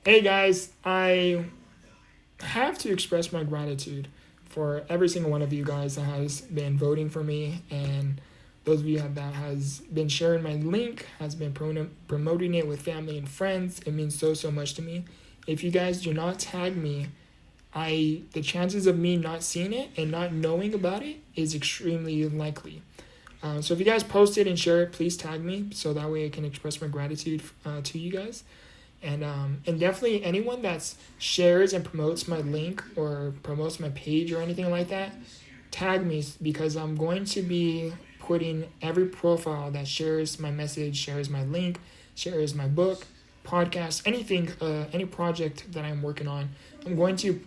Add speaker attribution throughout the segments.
Speaker 1: Hey guys, I have to express my gratitude for every single one of you guys that has been voting for me, and those of you that has been sharing my link, has been promoting it with family and friends. It means so much to me. If you guys do not tag me, I the chances of me not seeing it and not knowing about it is extremely likely. So if you guys post it and share it, please tag me so that way I can express my gratitude to you guys. And definitely anyone that shares and promotes my link or promotes my page or anything like that, tag me because I'm going to be putting every profile that shares my message, shares my link, shares my book, podcast, anything, any project that I'm working on. I'm going to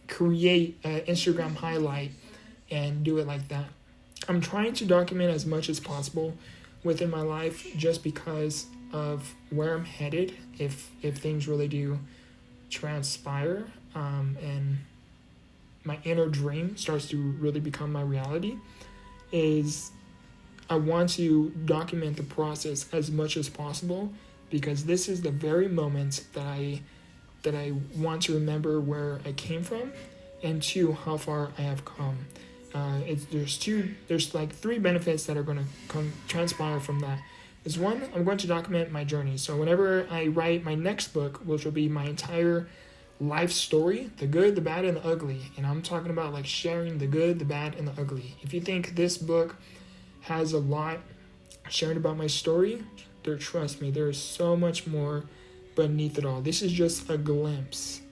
Speaker 1: create an Instagram highlight and do it like that. I'm trying to document as much as possible within my life just because of where I'm headed if things really do transpire, and my inner dream starts to really become my reality, is I want to document the process as much as possible because this is the very moment that I want to remember where I came from and two, how far I have come. There's like three benefits that are going to transpire from that. Is one, I'm going to document my journey. So whenever I write my next book, which will be my entire life story, the good, the bad, and the ugly, and I'm talking about like sharing the good, the bad, and the ugly. If you think this book has a lot sharing about my story, trust me, there is so much more beneath it all. This is just a glimpse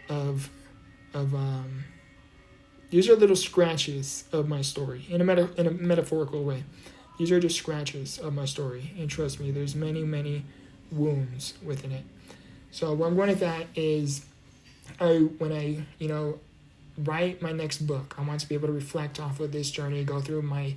Speaker 1: of of these are little scratches of my story in a metaphorical way. These are just scratches of my story, and trust me, there's many wounds within it. So where I'm going with that is, when I write my next book, I want to be able to reflect off of this journey, go through my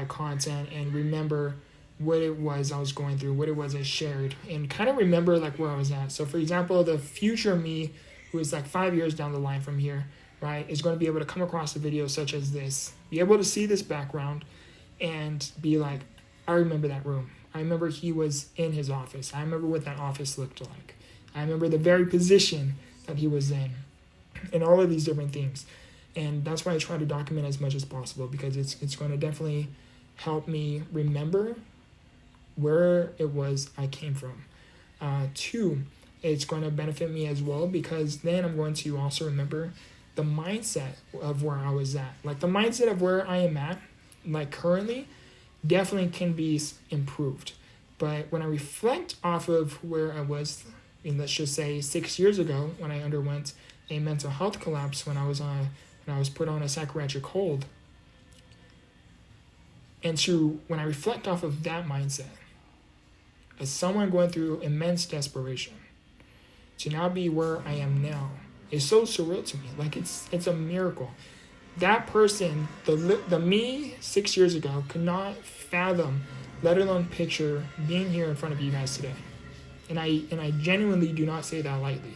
Speaker 1: content, and remember what it was I was going through, what it was I shared, and kind of remember like where I was at. So for example, the future me, who is like 5 years down the line from here, right, is going to be able to come across a video such as this, be able to see this background, and be like, I remember that room. I remember he was in his office. I remember what that office looked like. I remember the very position that he was in, and all of these different things. And that's why I try to document as much as possible because it's going to definitely help me remember where it was I came from. Two, it's going to benefit me as well because then I'm going to also remember the mindset of where I was at. Like the mindset of where I am at, like currently, definitely can be improved. But when I reflect off of where I was, let's just say 6 years ago, when I underwent a mental health collapse, when I was put on a psychiatric hold, and when I reflect off of that mindset, as someone going through immense desperation, to now be where I am now is so surreal to me. Like it's a miracle. That person, the me 6 years ago, could not fathom, let alone picture, being here in front of you guys today. And I genuinely do not say that lightly.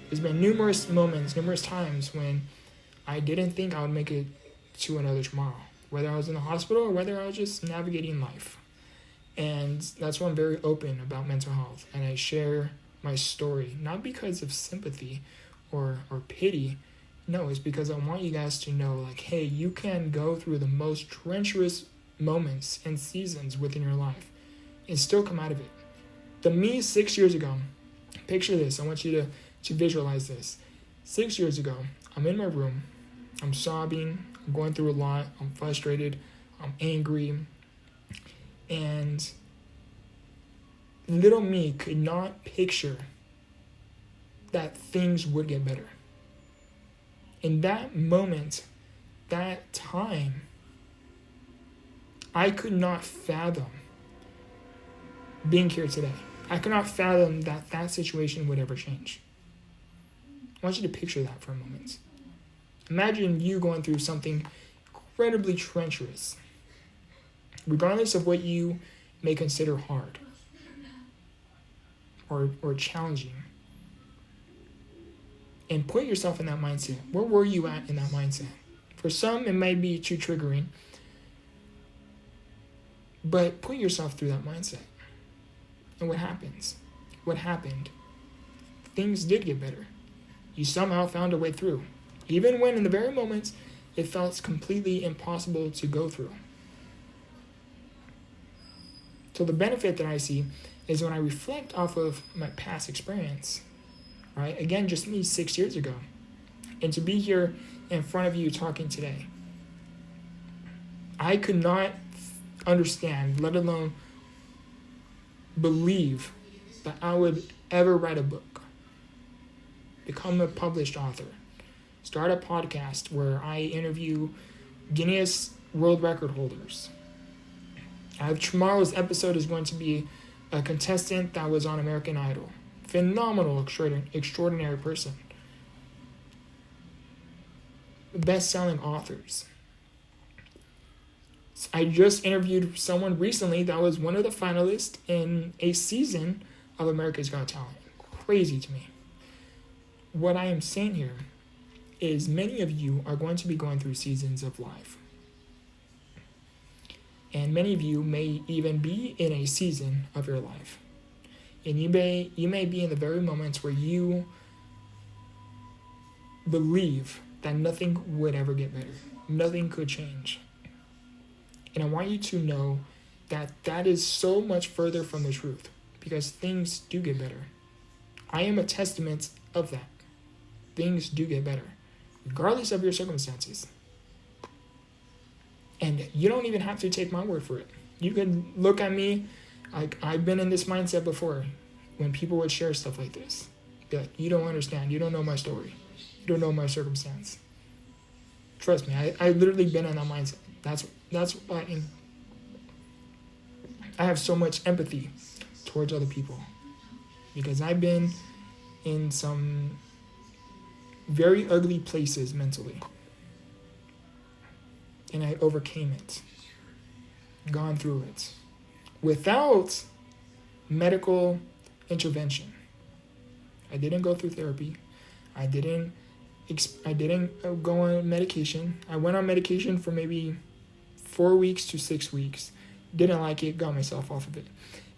Speaker 1: There's been numerous moments, numerous times when I didn't think I would make it to another tomorrow, whether I was in the hospital or whether I was just navigating life. And that's why I'm very open about mental health, and I share my story, not because of sympathy or pity. No, it's because I want you guys to know, like, hey, you can go through the most treacherous moments and seasons within your life and still come out of it. The me 6 years ago, picture this. I want you to visualize this. 6 years ago, I'm in my room. I'm sobbing. I'm going through a lot. I'm frustrated. I'm angry. And little me could not picture that things would get better. In that moment, that time, I could not fathom being here today. I could not fathom that situation would ever change. I want you to picture that for a moment. Imagine you going through something incredibly treacherous, regardless of what you may consider hard or challenging. And put yourself in that mindset. Where were you at in that mindset? For some, it might be too triggering, but put yourself through that mindset. And what happens? What happened things did get better. You somehow found a way through, even when in the very moments it felt completely impossible to go through. So the benefit that I see is when I reflect off of my past experience, right? Again, just me 6 years ago. And to be here in front of you talking today, I could not understand, let alone believe that I would ever write a book, become a published author, start a podcast where I interview Guinness World Record holders. Tomorrow's episode is going to be a contestant that was on American Idol. Phenomenal, extraordinary person. Best-selling authors. I just interviewed someone recently that was one of the finalists in a season of America's Got Talent. Crazy to me. What I am saying here is many of you are going to be going through seasons of life. And many of you may even be in a season of your life. And you may be in the very moments where you believe that nothing would ever get better. Nothing could change. And I want you to know that that is so much further from the truth, because things do get better. I am a testament of that. Things do get better, regardless of your circumstances. And you don't even have to take my word for it. You can look at me, like I've been in this mindset before, when people would share stuff like this. Be like, you don't understand, you don't know my story, you don't know my circumstance. Trust me, I literally been in that mindset. That's why I have so much empathy towards other people, because I've been in some very ugly places mentally, and I overcame it, gone through it, without medical intervention. I didn't go through therapy. I didn't go on medication. I went on medication for maybe 4 weeks to 6 weeks. Didn't like it, got myself off of it.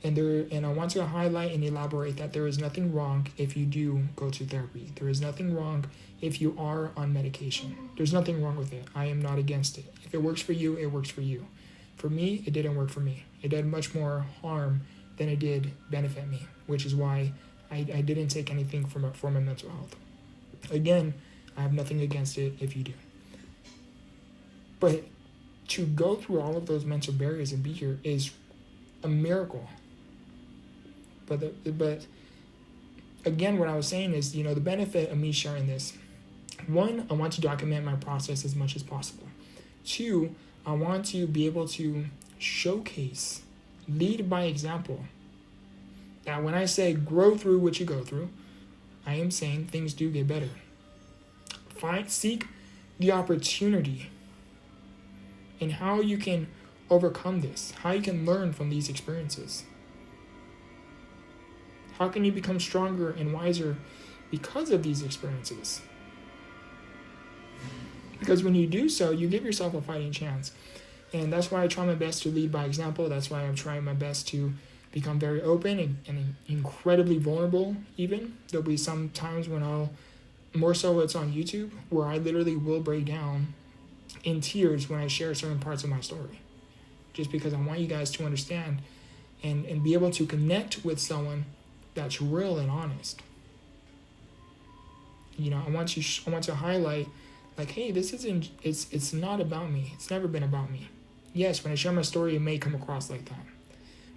Speaker 1: And I want to highlight and elaborate that there is nothing wrong if you do go to therapy. There is nothing wrong if you are on medication. There's nothing wrong with it. I am not against it. If it works for you, it works for you. For me, it didn't work for me. It did much more harm than it did benefit me, which is why I didn't take anything for my mental health. Again, I have nothing against it if you do. But to go through all of those mental barriers and be here is a miracle. But again, what I was saying is, the benefit of me sharing this. 1, I want to document my process as much as possible. 2, I want to be able to showcase, lead by example. That when I say grow through what you go through, I am saying things do get better. Seek the opportunity and how you can overcome this, how you can learn from these experiences. How can you become stronger and wiser because of these experiences? Because when you do so, you give yourself a fighting chance. And that's why I try my best to lead by example. That's why I'm trying my best to become very open and incredibly vulnerable even. There'll be some times when more so it's on YouTube, where I literally will break down in tears when I share certain parts of my story. Just because I want you guys to understand and be able to connect with someone that's real and honest. I want to highlight, like, hey, it's not about me. It's never been about me. Yes, when I share my story, it may come across like that.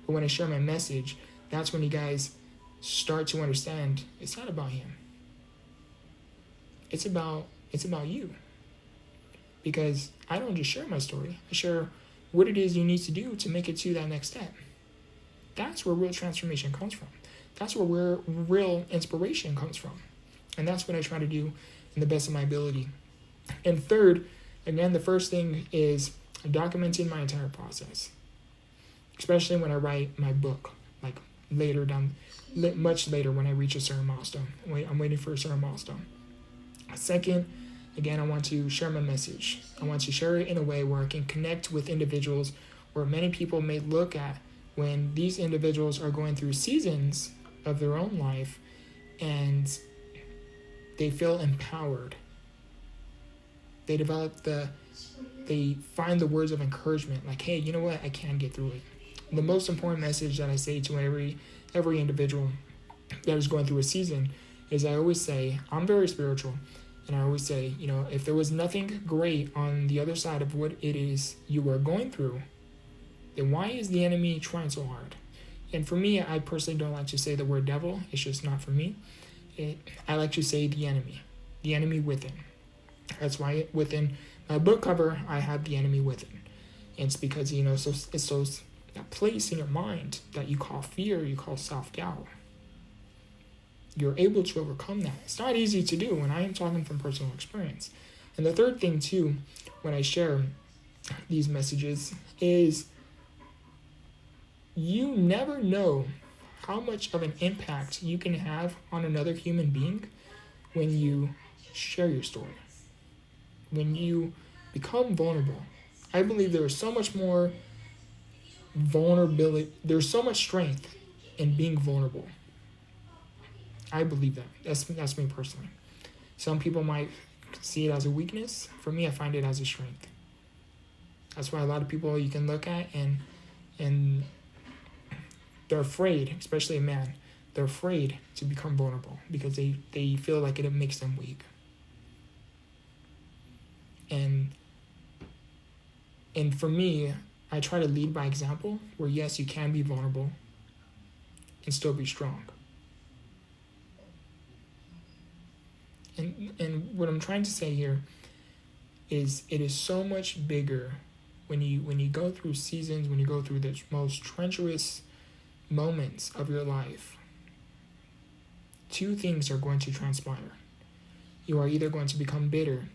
Speaker 1: But when I share my message, that's when you guys start to understand it's not about him. It's about you. Because I don't just share my story. I share what it is you need to do to make it to that next step. That's where real transformation comes from. That's where real inspiration comes from. And that's what I try to do in the best of my ability. And third, again, the first thing is documenting my entire process. Especially when I write my book, like much later when I reach a certain milestone. I'm waiting for a certain milestone. Second, again, I want to share my message. I want to share it in a way where I can connect with individuals where many people may look at when these individuals are going through seasons of their own life and they feel empowered. They find the words of encouragement, like, hey, you know what, I can get through it. The most important message that I say to every individual that is going through a season is I always say, I'm very spiritual, and I always say, if there was nothing great on the other side of what it is you are going through, then why is the enemy trying so hard? And for me, I personally don't like to say the word devil. It's just not for me. I like to say the enemy within. That's why within my book cover, I have the enemy within. And it's because, it's that place in your mind that you call fear, you call self-doubt. You're able to overcome that. It's not easy to do, and I am talking from personal experience. And the third thing, too, when I share these messages is you never know how much of an impact you can have on another human being when you share your story. When you become vulnerable. I believe there is so much more vulnerability. There's so much strength in being vulnerable. I believe that. That's me personally. Some people might see it as a weakness. For me, I find it as a strength. That's why a lot of people you can look at and they're afraid, especially a man, they're afraid to become vulnerable because they feel like it makes them weak. And for me, I try to lead by example where, yes, you can be vulnerable and still be strong. And what I'm trying to say here is it is so much bigger when you go through seasons, when you go through the most treacherous moments of your life. Two things are going to transpire. You are either going to become bitter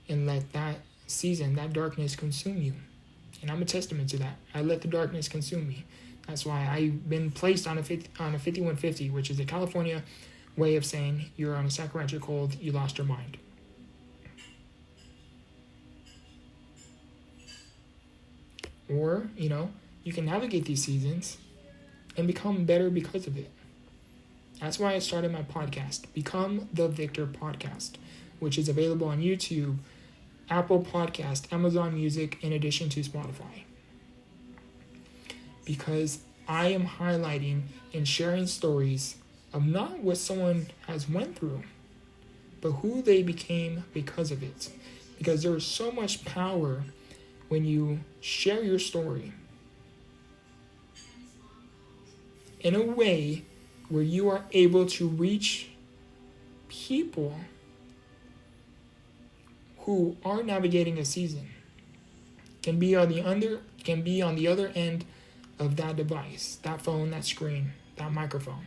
Speaker 1: and let that season, that darkness consume you. And I'm a testament to that. I let the darkness consume me. That's why I've been placed on a 5150, which is a California way of saying you're on a psychiatric hold, you lost your mind. Or, you can navigate these seasons and become better because of it. That's why I started my podcast, Become the Victor Podcast, which is available on YouTube, Apple Podcast, Amazon Music, in addition to Spotify. Because I am highlighting and sharing stories of not what someone has went through, but who they became because of it. Because there is so much power when you share your story in a way where you are able to reach people who are navigating a season, can be on the other end of that device, that phone, that screen, that microphone.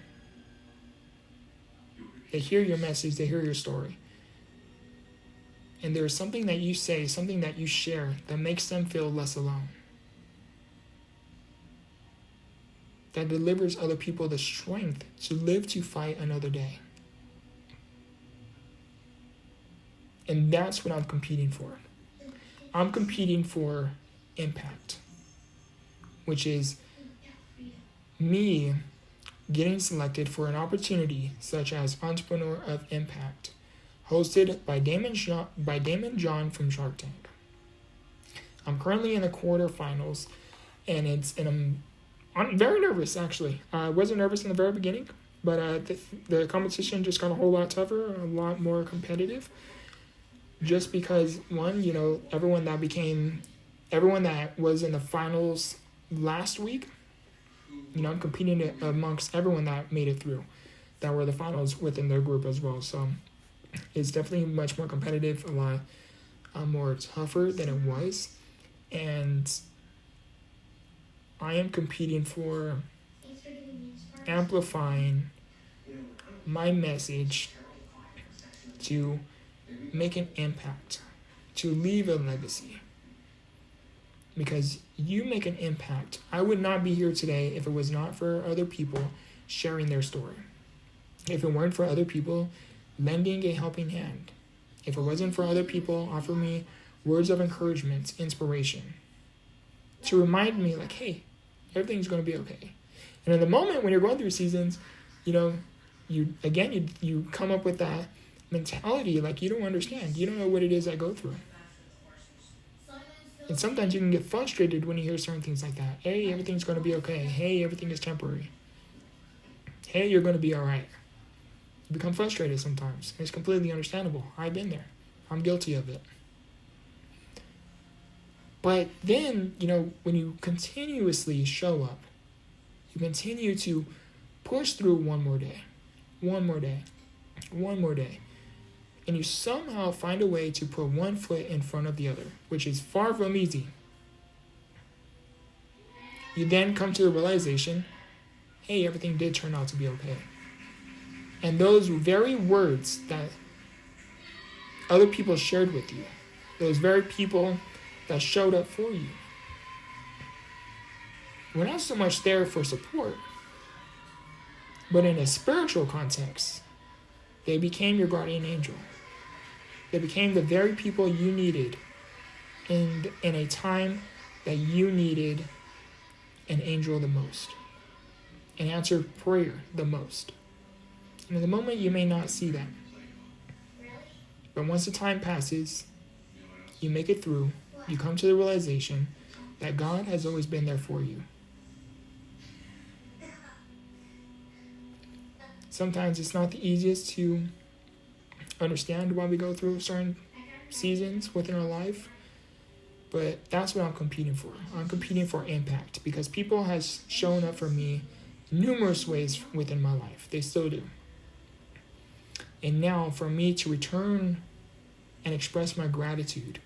Speaker 1: They hear your message, they hear your story. And there's something that you say, something that you share that makes them feel less alone. That delivers other people the strength to live to fight another day. And that's what I'm competing for. I'm competing for impact, which is me getting selected for an opportunity such as Entrepreneur of Impact, hosted by Damon John from Shark Tank. I'm currently in the quarterfinals, and I'm very nervous, actually. I wasn't nervous in the very beginning, but the competition just got a whole lot tougher, a lot more competitive. Just because, one, everyone that was in the finals last week, I'm competing amongst everyone that made it through, that were the finals within their group as well. So it's definitely much more competitive, a lot more tougher than it was. And I am competing for amplifying my message to make an impact, to leave a legacy. Because you make an impact. I would not be here today if it was not for other people sharing their story. If it weren't for other people lending a helping hand. If it wasn't for other people offering me words of encouragement, inspiration. To remind me like, hey, everything's going to be okay. And in the moment when you're going through seasons, you come up with that mentality like you don't understand. You don't know what it is I go through. And sometimes you can get frustrated when you hear certain things like that. Hey, everything's going to be okay. Hey, everything is temporary. Hey, you're going to be all right. You become frustrated sometimes. It's completely understandable. I've been there. I'm guilty of it. But then, when you continuously show up, you continue to push through one more day, and you somehow find a way to put one foot in front of the other, which is far from easy. You then come to the realization, hey, everything did turn out to be okay. And those very words that other people shared with you, those very people that showed up for you, were not so much there for support, but in a spiritual context, they became your guardian angel. They became the very people you needed in a time that you needed an angel the most, an answered prayer the most. And in the moment, you may not see that. But once the time passes, you make it through, you come to the realization that God has always been there for you. Sometimes it's not the easiest to understand why we go through certain seasons within our life, but that's what I'm competing for. I'm competing for impact because people has shown up for me numerous ways within my life. They still do. And now for me to return and express my gratitude,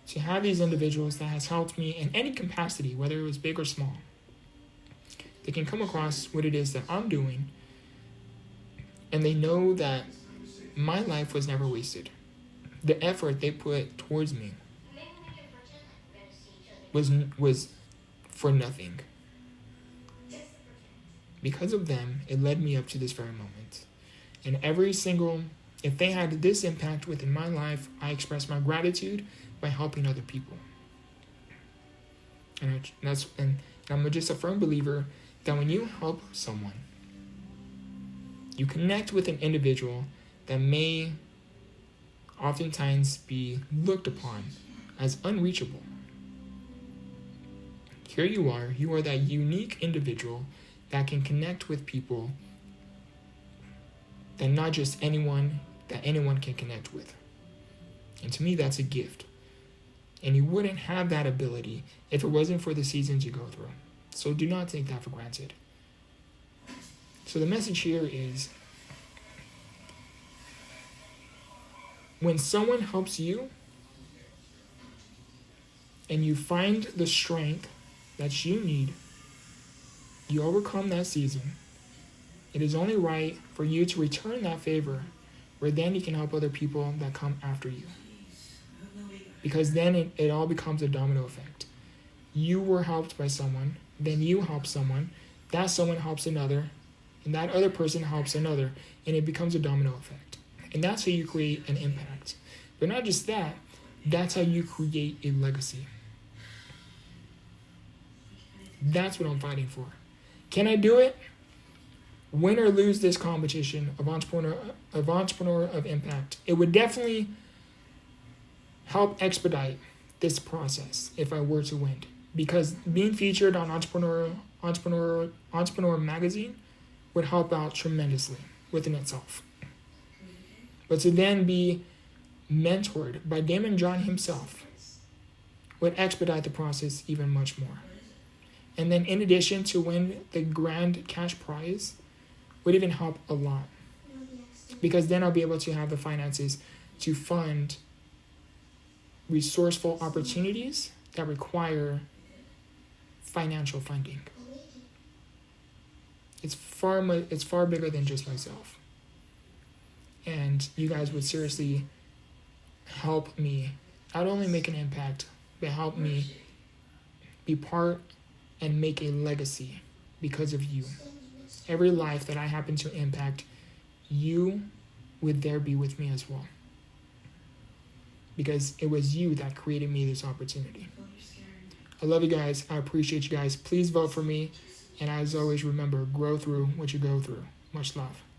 Speaker 1: to have these individuals that has helped me in any capacity, whether it was big or small, they can come across what it is that I'm doing, and they know that my life was never wasted. The effort they put towards me was for nothing. Because of them, it led me up to this very moment. And if they had this impact within my life, I express my gratitude by helping other people. And I'm just a firm believer that when you help someone, you connect with an individual that may oftentimes be looked upon as unreachable. Here you are that unique individual that can connect with people that not just anyone can connect with. And to me, that's a gift. And you wouldn't have that ability if it wasn't for the seasons you go through. So do not take that for granted. So the message here is, when someone helps you and you find the strength that you need, you overcome that season, it is only right for you to return that favor, where then you can help other people that come after you. Because then it all becomes a domino effect. You were helped by someone, then you help someone, that someone helps another, and that other person helps another, and it becomes a domino effect. And that's how you create an impact. But not just that, that's how you create a legacy. That's what I'm fighting for. Can I do it? Win or lose this competition of entrepreneur of impact, it would definitely help expedite this process if I were to win. Because being featured on Entrepreneur magazine would help out tremendously within itself. But to then be mentored by Damon John himself would expedite the process even much more. And then in addition to win the grand cash prize would even help a lot. Because then I'll be able to have the finances to fund resourceful opportunities that require financial funding. It's far bigger than just myself. And you guys would seriously help me not only make an impact, but help me be part and make a legacy because of you. Every life that I happen to impact, you would there be with me as well. Because it was you that created me this opportunity. I love you guys. I appreciate you guys. Please vote for me. And as always, remember, grow through what you go through. Much love.